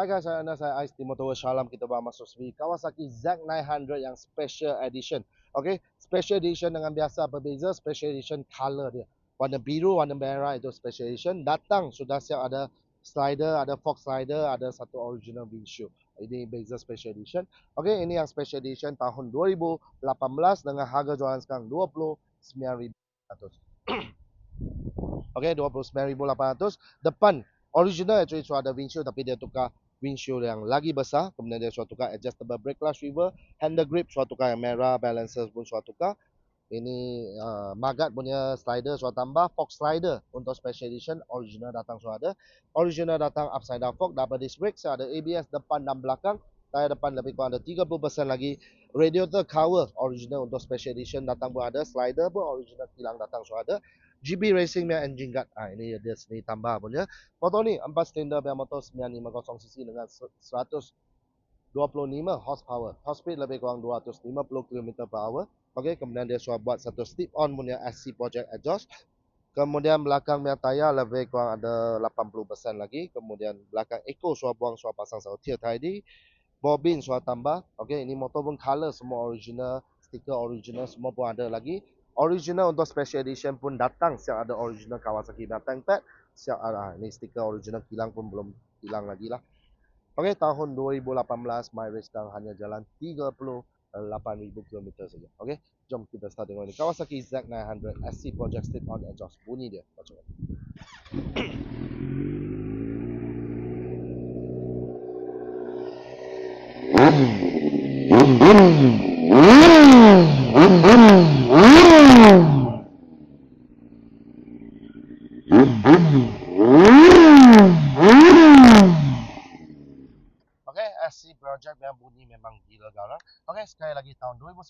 Hai guys, saya Ais di Motor Shalom. Kita bawa masuk sendiri Kawasaki Z900 yang special edition. Okay, special edition dengan biasa berbeza. Special edition color dia warna biru, warna merah itu special edition. Datang sudah siap ada slider, ada fog slider, ada satu original windshield. Ini beza special edition. Okay, ini yang special edition tahun 2018 dengan harga jualan sekarang 29,800. Okay, 29,800. Depan original actually sudah ada windshield tapi dia tukar windshield yang lagi besar. Kemudian dia sudah tukar adjustable brake clutch lever, handle grip sudah tukar yang merah, balancer pun sudah tukar. Ini Magat punya slider sudah tambah, fog slider untuk special edition original datang sudah ada. Original datang upside down fog, double disc brake, saya ada ABS depan dan belakang. Tayar depan lebih kurang ada 30% lagi. Radiator cover original untuk special edition datang pun ada. Slider pun original kilang datang sudah ada. GB Racing punya engine guard. Ini dia sini tambah punya. Motor ni 4 silinder punya motor 950cc dengan 125 horsepower. Top speed lebih kurang 250 km/h. Okey, kemudian dia sudah buat satu slip on punya SC Project exhaust. Kemudian belakang punya tayar lebih kurang ada 80% lagi. Kemudian belakang Eco sudah buang, sudah pasang satu tier tidy. Bobin sudah tambah. Okey, ini motor pun color semua original, stiker original semua pun ada lagi. Original untuk special edition pun datang siap ada original Kawasaki batang pad. Siap ada ini stiker original kilang pun belum hilang lagi lah. Okey, tahun 2018 my race sekarang hanya jalan 38,000 km saja. Okey, jom kita start dengan ini. Kawasaki Z900 SC Project Slip On Exhaust. Bunyi dia. Macam mana? Okey, SC Project yang bunyi memang gila garang. Okey, sekali lagi tahun 2018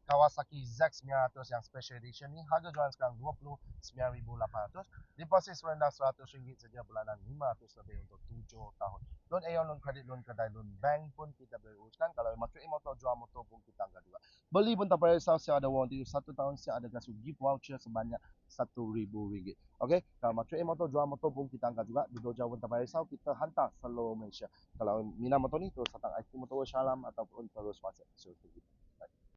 Kawasaki Z900 yang special edition ni harga jualan sekarang 29,800. Deposit serendah RM100 saja, bulanan 500 lebih untuk 7 tahun. Loan Aeon, loan kredit, loan kedai, loan bank pun kita boleh uruskan. Kalau memang cuit motor, jual motor pun kita angkat juga. Beli pun tak payah risau, siap ada warranty 1 tahun, siap ada kasih gift voucher sebanyak RM1,000. Okey, kalau mau cuit motor, jual motor pun kita angkat juga. Duduk jauh pun tak payah risau, kita hantar seluruh Malaysia. Kalau minat motor ni, terus datang IT Motor Shalom ataupun terus WhatsApp.